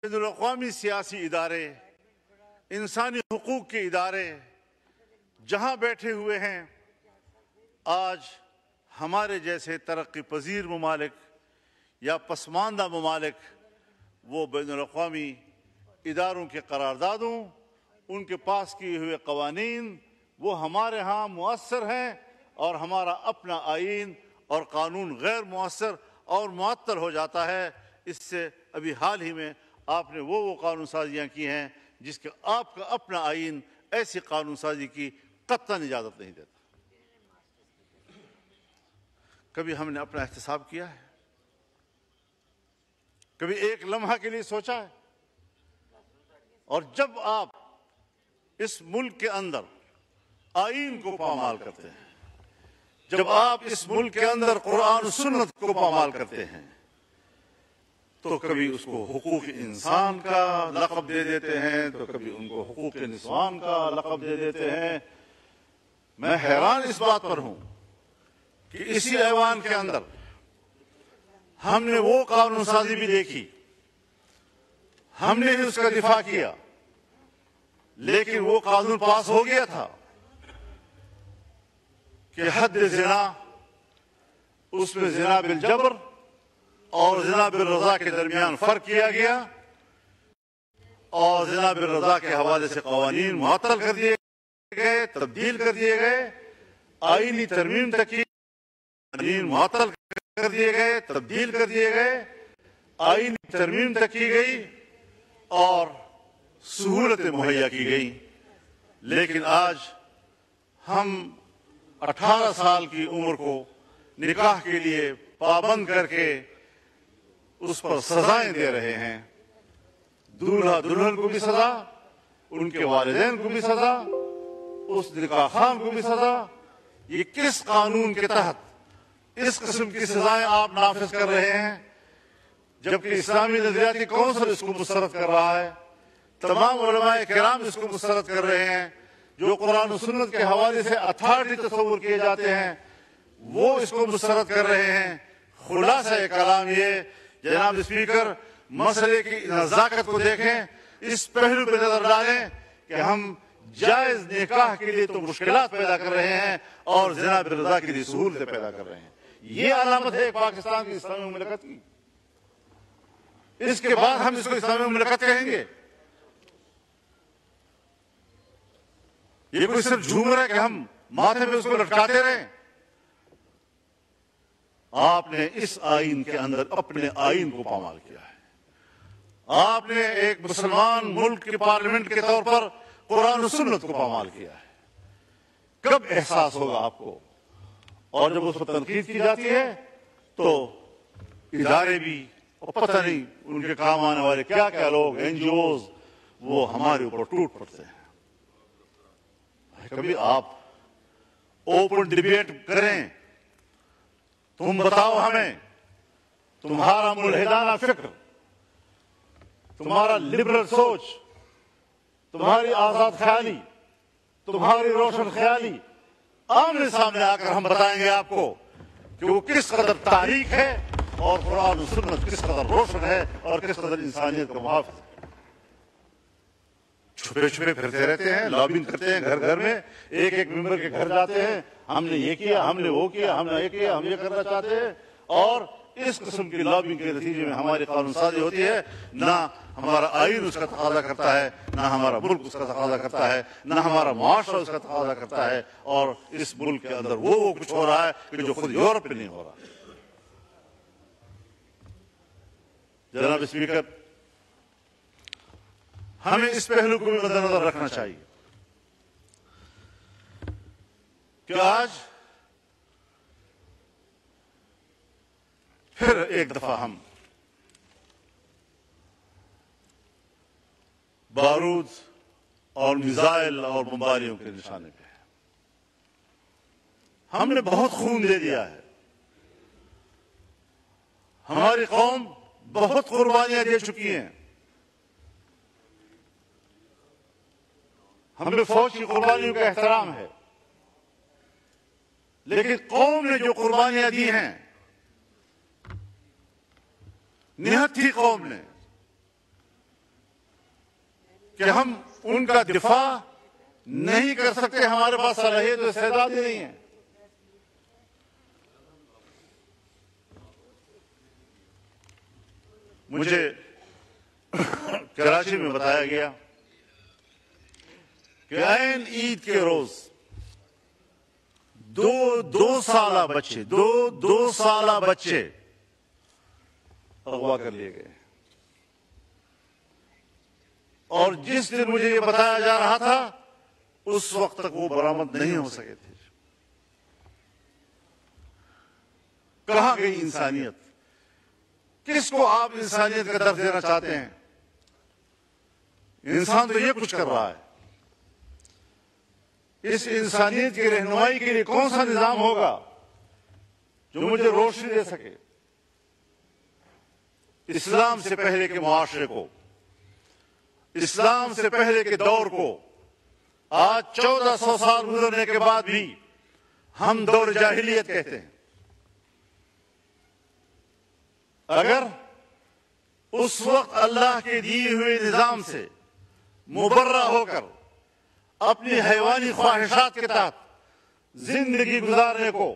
بین الاقوامی سیاسی ادارے، انسانی حقوق کے ادارے جہاں بیٹھے ہوئے ہیں، آج ہمارے جیسے ترقی پذیر ممالک یا پسماندہ ممالک وہ بین الاقوامی اداروں کے قراردادوں، ان کے پاس کیے ہوئے قوانین وہ ہمارے ہاں مؤثر ہیں، اور ہمارا اپنا آئین اور قانون غیر مؤثر اور معطل ہو جاتا ہے۔ اس سے ابھی حال ہی میں آپ نے وہ قانون سازیاں کی ہیں جس کے آپ کا اپنا آئین ایسی قانون سازی کی قطعاً اجازت نہیں دیتا۔ کبھی ہم نے اپنا احتساب کیا ہے؟ کبھی ایک لمحہ کے لیے سوچا ہے؟ اور جب آپ اس ملک کے اندر آئین کو پامال کرتے ہیں، جب آپ اس ملک کے اندر قرآن و سنت کو پامال کرتے ہیں، تو کبھی اس کو حقوق انسان کا لقب دے دیتے ہیں، تو کبھی ان کو حقوق نسوان کا لقب دے دیتے ہیں۔ میں حیران اس بات پر ہوں کہ اسی ایوان کے اندر ہم نے وہ قانون سازی بھی دیکھی، ہم نے اس کا دفاع کیا، لیکن وہ قانون پاس ہو گیا تھا کہ حد زنا، اس میں زنا بالجبر اور زنا بالرضا کے درمیان فرق کیا گیا، اور زنا بالرضا کے حوالے سے قوانین معطل کر دیے گئے، تبدیل کر دیے گئے، آئینی ترمیم تک کی قوانین معطل کر دیے گئے، تبدیل کر دیے گئے، آئینی ترمیم تک کی گئی اور سہولتیں مہیا کی گئی۔ لیکن آج ہم 18 سال کی عمر کو نکاح کے لیے پابند کر کے اس پر سزائیں دے رہے ہیں۔ دولہا دلہن کو بھی سزا، ان کے والدین کو بھی سزا، اس نکاح خان کو بھی سزا۔ یہ کس قانون کے تحت اس قسم کی سزائیں آپ نافذ کر رہے ہیں، جبکہ اسلامی نظریاتی کونسل اس کو مسترد کر رہا ہے، تمام علماء کرام اس کو مسترد کر رہے ہیں، جو قرآن و سنت کے حوالے سے اتھارٹی تصور کیے جاتے ہیں وہ اس کو مسترد کر رہے ہیں۔ خلاصہ کلام یہ جناب اسپیکر، مسئلے کی نزاکت کو دیکھیں، اس پہلو پہ نظر ڈالیں کہ ہم جائز نکاح کے لیے تو مشکلات پیدا کر رہے ہیں اور زنا بالرضا کے لیے سہولتیں پیدا کر رہے ہیں۔ یہ علامت ہے پاکستان کی اسلامی مملکت کی۔ اس کے بعد ہم اس کو اسلامی مملکت کہیں گے؟ یہ کوئی صرف جھومر ہے کہ ہم ماتھے پہ اس کو لٹکاتے رہیں؟ آپ نے اس آئین کے اندر اپنے آئین کو پامال کیا ہے۔ آپ نے ایک مسلمان ملک کے پارلیمنٹ کے طور پر قرآن و سنت کو پامال کیا ہے۔ کب احساس ہوگا آپ کو؟ اور جب اس پر تنقید کی جاتی ہے تو ادارے بھی، اور پتہ نہیں ان کے کام آنے والے کیا کیا لوگ، این جی اوز، وہ ہمارے اوپر ٹوٹ پڑتے ہیں۔ کبھی آپ اوپن ڈیبیٹ کریں، تم بتاؤ ہمیں تمہارا ملحدانہ فکر، تمہارا لبرل سوچ، تمہاری آزاد خیالی، تمہاری روشن خیالی آمنے سامنے آ کر ہم بتائیں گے آپ کو کہ وہ کس قدر تاریخ ہے اور قرآن و سنت کس قدر روشن ہے اور کس قدر انسانیت کا محافظ ہے۔ چھپے چھپے پھرتے رہتے ہیں، لابنگ کرتے ہیں گھر گھر میں، ایک ایک ممبر کے گھر جاتے ہیں، ہم نے یہ کیا، ہم نے وہ کیا، ہم نے یہ کیا، ہم یہ کرنا چاہتے ہیں، اور اس قسم کی لابنگ کے نتیجے میں ہماری قانون سازی ہوتی ہے۔ نہ ہمارا آئین اس کا تقاضا کرتا ہے، نہ ہمارا ملک اس کا تقاضا کرتا ہے، نہ ہمارا معاشرہ اس کا تقاضا کرتا ہے، اور اس ملک کے اندر وہ کچھ ہو رہا ہے کہ جو خود یورپ میں نہیں ہو رہا۔ جناب اسپیکر، ہمیں اس پہلو کو بھی مد نظر رکھنا چاہیے کہ آج پھر ایک دفعہ ہم بارود اور میزائل اور بمباریوں کے نشانے پہ ہیں۔ ہم نے بہت خون دے دیا ہے، ہماری قوم بہت قربانیاں دے چکی ہیں، ہمیں فوج کی قربانیوں کا احترام ہے، لیکن قوم نے جو قربانیاں دی ہیں، نہت تھی قوم نے، کہ ہم ان کا دفاع نہیں کر سکتے، ہمارے پاس صلاحیت و استعداد ہی نہیں ہے۔ مجھے کراچی میں بتایا گیا کہ عین عید کے روز دو سالہ بچے اغوا کر لیے گئے، اور جس دن مجھے یہ بتایا جا رہا تھا اس وقت تک وہ برآمد نہیں ہو سکے تھے۔ کہاں گئی انسانیت؟ کس کو آپ انسانیت کا درس دینا چاہتے ہیں؟ انسان تو یہ کچھ کر رہا ہے، اس انسانیت کی رہنمائی کے لیے کون سا نظام ہوگا جو مجھے روشنی دے سکے؟ اسلام سے پہلے کے معاشرے کو، اسلام سے پہلے کے دور کو آج 1400 سال گزرنے کے بعد بھی ہم دور جاہلیت کہتے ہیں۔ اگر اس وقت اللہ کے دیے ہوئے نظام سے مبرہ ہو کر اپنی حیوانی خواہشات کے تحت زندگی گزارنے کو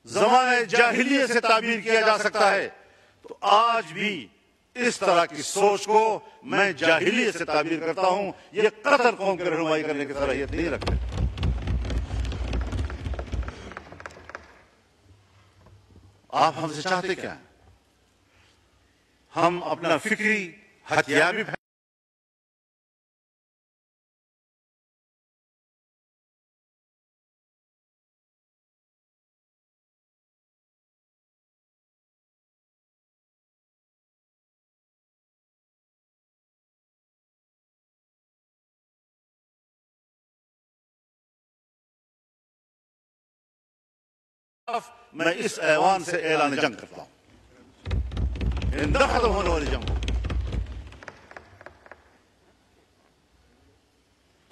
زمانہ جاہلیت سے تعبیر کیا جا سکتا ہے، تو آج بھی اس طرح کی سوچ کو میں جاہلیت سے تعبیر کرتا ہوں۔ یہ قطر قوم کی رہنمائی کرنے کی صلاحیت نہیں رکھتے۔ آپ ہم سے چاہتے کیا ہیں؟ ہم اپنا فکری ہتھیار بھی میں اس ایوان سے اعلان جنگ کرتا ہوں، اندر ختم ہونے والی جنگ ہو۔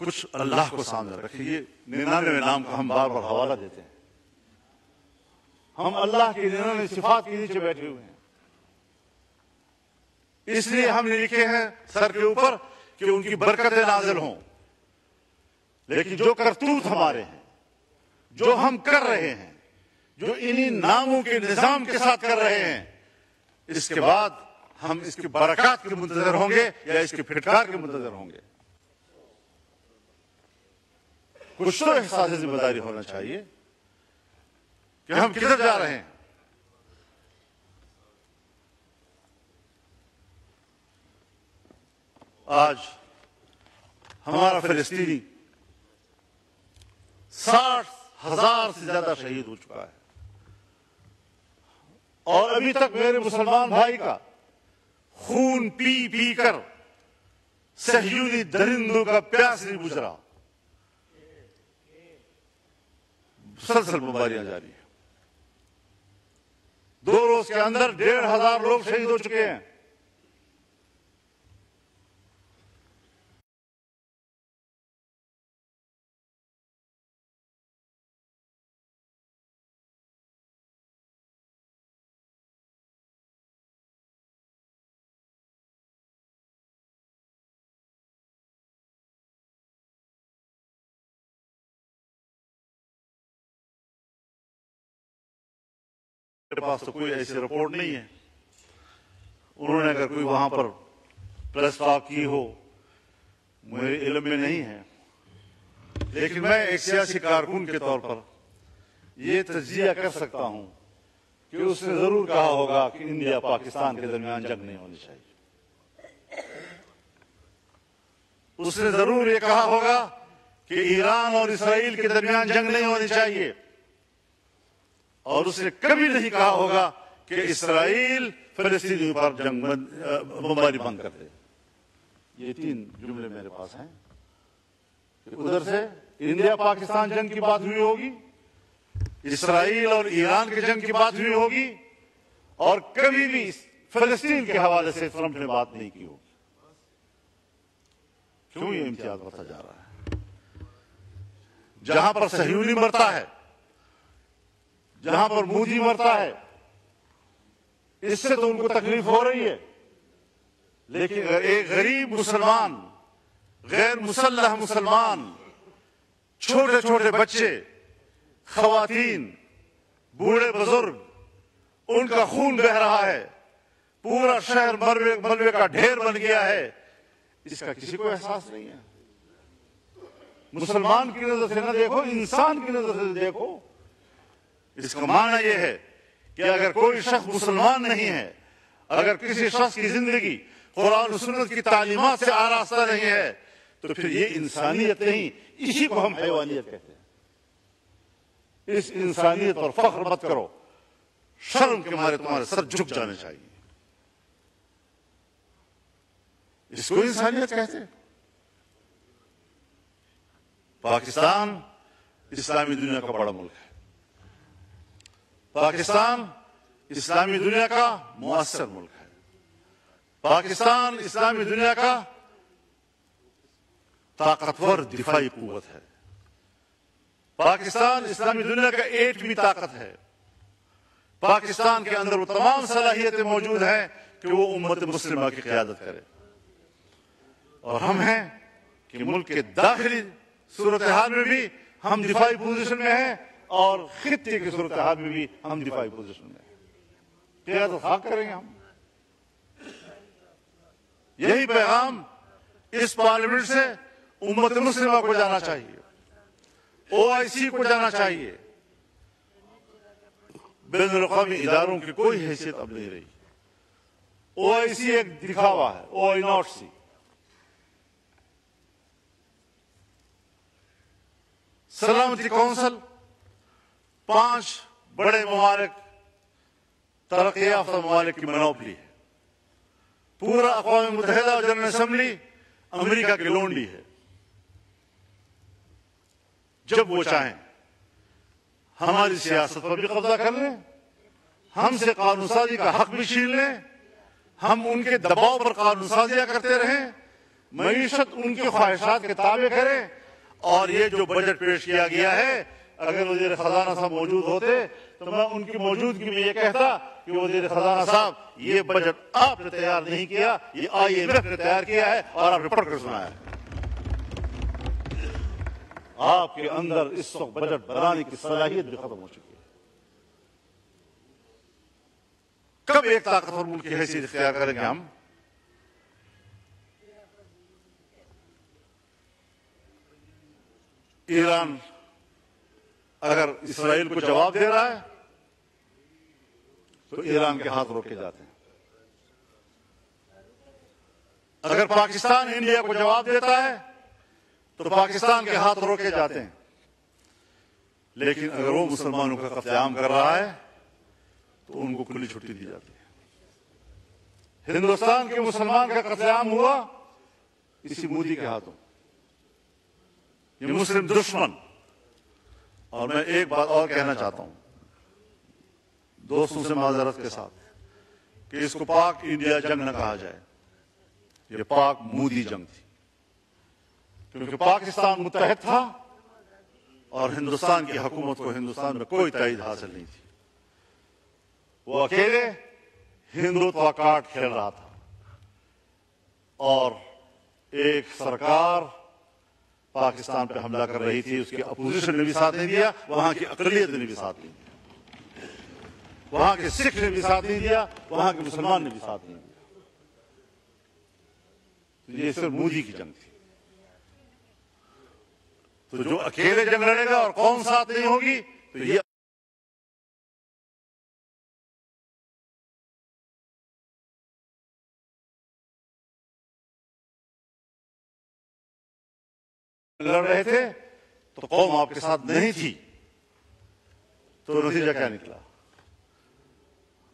کچھ اللہ کو سامنے رکھیں۔ یہ 99 نام کا ہم بار بار حوالہ دیتے ہیں، ہم اللہ کی 99 صفات کے نیچے بیٹھے ہوئے ہیں، اس لیے ہم نے لکھے ہیں سر کے اوپر کہ ان کی برکتیں نازل ہوں۔ لیکن جو کرتوت ہمارے ہیں، جو ہم کر رہے ہیں، جو انہی ناموں کے نظام کے ساتھ کر رہے ہیں، اس کے بعد ہم اس کی برکات کے منتظر ہوں گے یا اس کی پھٹکار کے منتظر ہوں گے؟ کچھ تو احساس ذمہ داری ہونا چاہیے کہ ہم کدھر جا رہے ہیں۔ آج ہمارا فلسطینی 60,000 سے زیادہ شہید ہو چکا ہے، اور ابھی تک میرے مسلمان بھائی کا خون پی پی کر صہیونی درندوں کا پیاس نہیں بجھ رہا۔ مسلسل بمباریاں جاری ہیں، 2 روز کے اندر 1,500 لوگ شہید ہو چکے ہیں۔ میرے پاس تو کوئی ایسی رپورٹ نہیں ہے، انہوں نے اگر کوئی وہاں پر پریس ٹاک کی ہو میرے علم میں نہیں ہے، لیکن میں ایک سیاسی کارکن کے طور پر یہ تجزیہ کر سکتا ہوں کہ اس نے ضرور کہا ہوگا کہ انڈیا پاکستان کے درمیان جنگ نہیں ہونی چاہیے۔ اس نے ضرور یہ کہا ہوگا کہ ایران اور اسرائیل کے درمیان جنگ نہیں ہونی چاہیے، اور اس نے کبھی نہیں کہا ہوگا کہ اسرائیل فلسطینیوں پر جنگ بمباری بند کر دے۔ یہ 3 جملے میرے پاس ہیں کہ ادھر سے انڈیا پاکستان جنگ کی بات ہوئی ہوگی، اسرائیل اور ایران کی جنگ کی بات ہوئی ہوگی، اور کبھی بھی فلسطین کے حوالے سے ٹرمپ نے بات نہیں کی ہوگی۔ کیوں یہ امتیاز بڑھتا جا رہا ہے؟ جہاں پر صہیونی مرتا ہے، جہاں پر مودی مرتا ہے، اس سے تو ان کو تکلیف ہو رہی ہے، لیکن اگر ایک غریب مسلمان غیر مسلح مسلمان، چھوٹے چھوٹے بچے، خواتین، بوڑھے بزرگ، ان کا خون بہ رہا ہے، پورا شہر ملبے کا ڈھیر بن گیا ہے، اس کا کسی کو احساس نہیں ہے۔ مسلمان کی نظر سے نہ دیکھو، انسان کی نظر سے دیکھو۔ اس کا معنی یہ ہے کہ اگر کوئی شخص مسلمان نہیں ہے، اگر کسی شخص کی زندگی قرآن و سنت کی تعلیمات سے آراستہ نہیں ہے، تو پھر یہ انسانیت نہیں، اسی کو ہم حیوانیت کہتے ہیں۔ اس انسانیت پر فخر مت کرو، شرم کے مارے تمہارے سر جھک جانے چاہیے۔ اس کو انسانیت کہتے ہیں۔ پاکستان اسلامی دنیا کا بڑا ملک ہے، پاکستان اسلامی دنیا کا مؤثر ملک ہے، پاکستان اسلامی دنیا کا طاقتور دفاعی قوت ہے، پاکستان اسلامی دنیا کا ایٹمی طاقت ہے، پاکستان کے اندر وہ تمام صلاحیتیں موجود ہیں کہ وہ امت مسلمہ کی قیادت کرے۔ اور ہم ہیں کہ ملک کے داخلی صورتحال میں بھی ہم دفاعی پوزیشن میں ہیں، اور خطے کی صورتحال میں بھی ہم دفاعی پوزیشن میں ہیں۔ قیادت خاک کریں گے ہم۔ یہی پیغام اس پارلیمنٹ سے امت مسلمہ کو جانا چاہیے، OIC کو جانا چاہیے۔ بین الاقوامی اداروں کی کوئی حیثیت اب نہیں رہی۔ OIC ایک دکھاوا ہے، OIC۔ سلامتی کونسل 5 بڑے ممالک، ترقی یافتہ ممالک کی منوپلی ہے۔ پورا اقوام متحدہ اور جنرل اسمبلی امریکہ کی لونڈی ہے۔ جب وہ چاہیں ہماری سیاست پر بھی قبضہ کر لیں، ہم سے قانون سازی کا حق بھی چھین لیں، ہم ان کے دباؤ پر قانون سازیاں کرتے رہیں، معیشت ان کی خواہشات کے تابع کریں۔ اور یہ جو بجٹ پیش کیا گیا ہے، اگر وزیر خزانہ صاحب موجود ہوتے تو میں ان کی موجودگی میں یہ کہتا کہ وزیر خزانہ صاحب، یہ بجٹ آپ نے تیار نہیں کیا، یہ IMF نے تیار کیا ہے اور آپ نے پڑھ کر سنایا ہے۔ آپ کے اندر اس وقت بجٹ بنانے کی صلاحیت بھی ختم ہو چکی ہے۔ کب ایک طاقتور ملک کی حیثیت اختیار کریں گے ہم؟ ایران اگر اسرائیل کو جواب دے رہا ہے تو ایران کے ہاتھ روکے جاتے ہیں۔ اگر پاکستان انڈیا کو جواب دیتا ہے تو پاکستان کے ہاتھ روکے جاتے ہیں۔ لیکن اگر وہ مسلمانوں کا قتل عام کر رہا ہے تو ان کو کھلی چھٹی دی جاتی ہے۔ ہندوستان کے مسلمان کا قتل عام ہوا اسی مودی کے ہاتھوں، یہ مسلم دشمن۔ اور میں ایک بات اور کہنا چاہتا ہوں دوستوں سے معذرت کے ساتھ، کہ اس کو پاک انڈیا جنگ نہ کہا جائے، یہ پاک مودی جنگ تھی، کیونکہ پاکستان متحد تھا اور ہندوستان کی حکومت کو ہندوستان میں کوئی تائید حاصل نہیں تھی۔ وہ اکیلے ہندوتوا کارڈ کھیل رہا تھا، اور ایک سرکار پاکستان پہ حملہ کر رہی تھی، اس کی اپوزیشن نے بھی ساتھ نہیں دیا، وہاں کی اقلیت نے بھی ساتھ نہیں دیا، وہاں کے سکھ نے بھی ساتھ نہیں دیا، وہاں کے مسلمان نے بھی ساتھ نہیں دیا۔ تو یہ صرف مودی کی جنگ تھی۔ تو جو اکیلے جنگ لڑے گا اور قوم ساتھ نہیں ہوگی تو یہ لڑ رہے تھے تو قوم آپ کے ساتھ نہیں تھی، تو نتیجہ کیا نکلا؟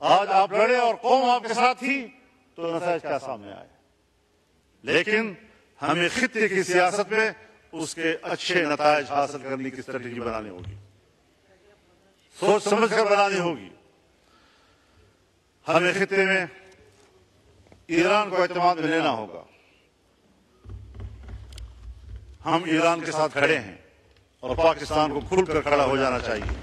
آج آپ لڑے اور قوم آپ کے ساتھ تھی تو نتائج کیا سامنے آئے؟ لیکن ہمیں خطے کی سیاست میں اس کے اچھے نتائج حاصل کرنے کی اسٹریٹجی بنانی ہوگی، سوچ سمجھ کر بنانی ہوگی۔ ہمیں خطے میں ایران کو اعتماد میں لینا ہوگا۔ ہم ایران کے ساتھ کھڑے ہیں اور پاکستان کو کھل کر کھڑا ہو جانا چاہیے۔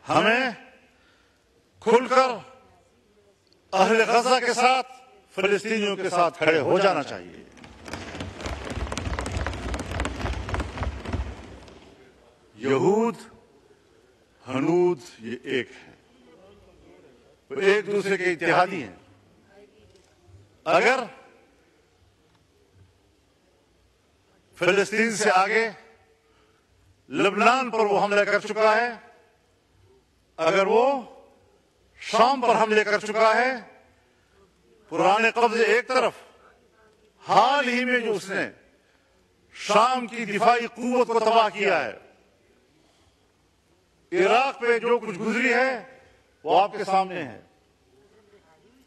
ہمیں کھل کر اہل غزہ کے ساتھ فلسطینیوں کے ساتھ کھڑے ہو جانا چاہیے. یہود ہنود یہ ایک ہے، وہ ایک دوسرے کے اتحادی ہیں. اگر فلسطین سے آگے لبنان پر وہ حملہ کر چکا ہے، اگر وہ شام پر حملے کر چکا ہے، پرانے قبضے ایک طرف، حال ہی میں جو اس نے شام کی دفاعی قوت کو تباہ کیا ہے، عراق پہ جو کچھ گزری ہے وہ آپ کے سامنے ہے،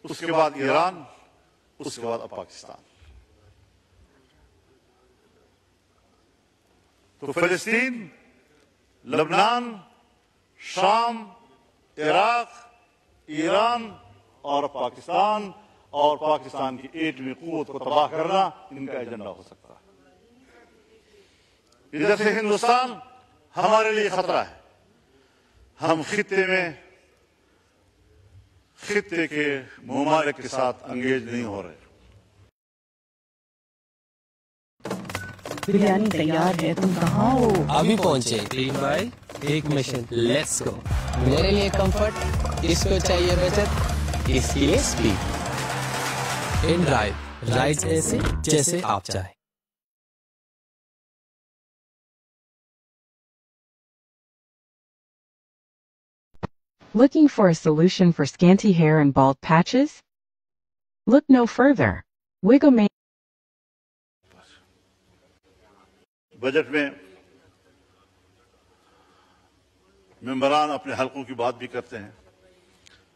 اس کے بعد ایران، اس کے بعد اب پاکستان. تو فلسطین، لبنان، شام، عراق، ایران اور پاکستان، اور پاکستان کی ایٹمی قوت کو تباہ کرنا ان کا ایجنڈا ہو سکتا ہے. ادھر سے ہندوستان ہمارے لیے خطرہ ہے. ہم خطے کے ممالک کے ساتھ انگیج نہیں ہو رہے. بریانی تیار ہے، تم کہاں ہو؟ ابھی پہنچے. 3 بھائی 1 مشن، لیٹس گو. میرے لیے کمفرٹ، اس کو چاہیے بچت، اس کے لیے اسپیڈ. ان ڈرائیو، رائڈ ایسے جیسے آپ چاہیں. Looking for a solution for scanty hair and bald patches? Look no further. Wiggle may budget میں ممبران اپنے حلقوں کی بات بھی کرتے ہیں،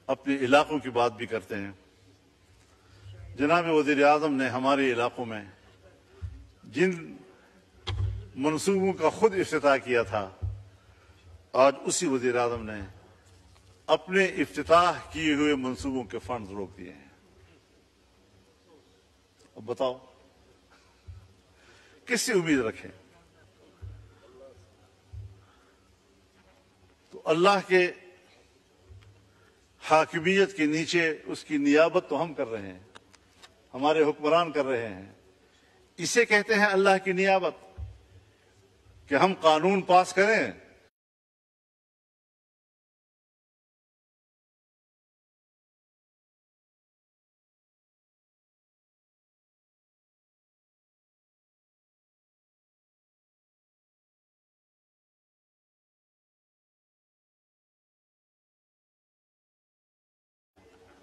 اپنے علاقوں کی بات بھی کرتے ہیں. جناب وزیر اعظم نے ہمارے علاقوں میں جن منصوبوں کا خود افتتاح کیا تھا، آج اسی وزیر اعظم نے اپنے افتتاح کیے ہوئے منصوبوں کے فنڈز روک دیے ہیں. اب بتاؤ کس سے امید رکھیں؟ تو اللہ کے حاکمیت کے نیچے اس کی نیابت تو ہم کر رہے ہیں، ہمارے حکمران کر رہے ہیں. اسے کہتے ہیں اللہ کی نیابت، کہ ہم قانون پاس کریں،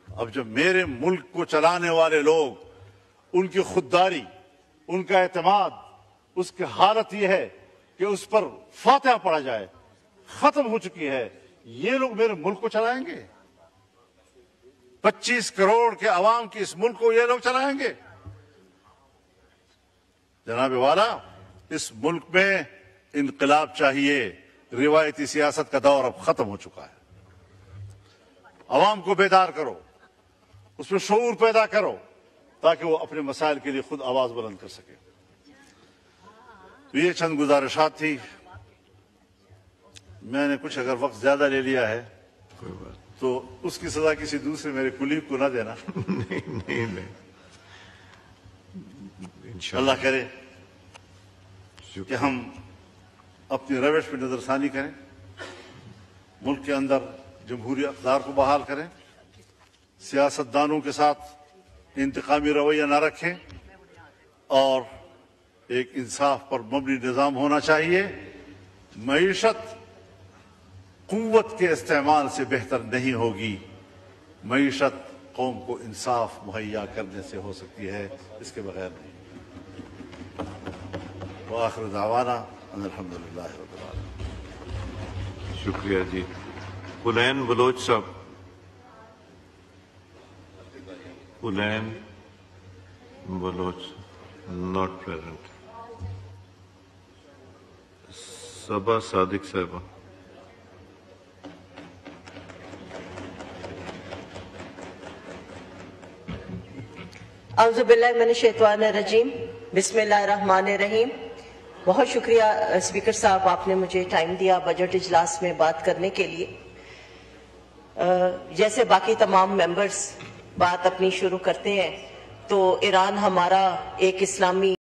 اب جب میرے ملک کو چلانے والے لوگ، ان کی خودداری، ان کا اعتماد، اس کی حالت یہ ہے کہ اس پر فاتحہ پڑھا جائے، ختم ہو چکی ہے، یہ لوگ میرے ملک کو چلائیں گے؟ 25 کروڑ کے عوام کی اس ملک کو یہ لوگ چلائیں گے؟ جناب والا، اس ملک میں انقلاب چاہیے. روایتی سیاست کا دور اب ختم ہو چکا ہے. عوام کو بیدار کرو، اس میں شعور پیدا کرو، تاکہ وہ اپنے مسائل کے لیے خود آواز بلند کر سکے. تو یہ چند گزارشات تھی. میں نے کچھ اگر وقت زیادہ لے لیا ہے تو اس کی سزا کسی دوسرے میرے کلیگ کو نہ دینا. نہیں اللہ کرے کہ ہم اپنی روش پہ نظر ثانی کریں، ملک کے اندر جمہوری اقدار کو بحال کریں، سیاستدانوں کے ساتھ انتقامی رویہ نہ رکھیں، اور ایک انصاف پر مبنی نظام ہونا چاہیے. معیشت قوت کے استعمال سے بہتر نہیں ہوگی، معیشت قوم کو انصاف مہیا کرنے سے ہو سکتی ہے، اس کے بغیر نہیں. وآخر دعوانا ان الحمدللہ رب العالمین. شکریہ جی. پلین بلوچ صاحب. پلین بلوچ not present. صبا صادق صاحبہ. اعوذ باللہ من الشیطان الرجیم، بسم اللہ الرحمن الرحیم. بہت شکریہ اسپیکر صاحب، آپ نے مجھے ٹائم دیا بجٹ اجلاس میں بات کرنے کے لیے. جیسے باقی تمام ممبرز، بات اپنی شروع کرتے ہیں تو ایران ہمارا ایک اسلامی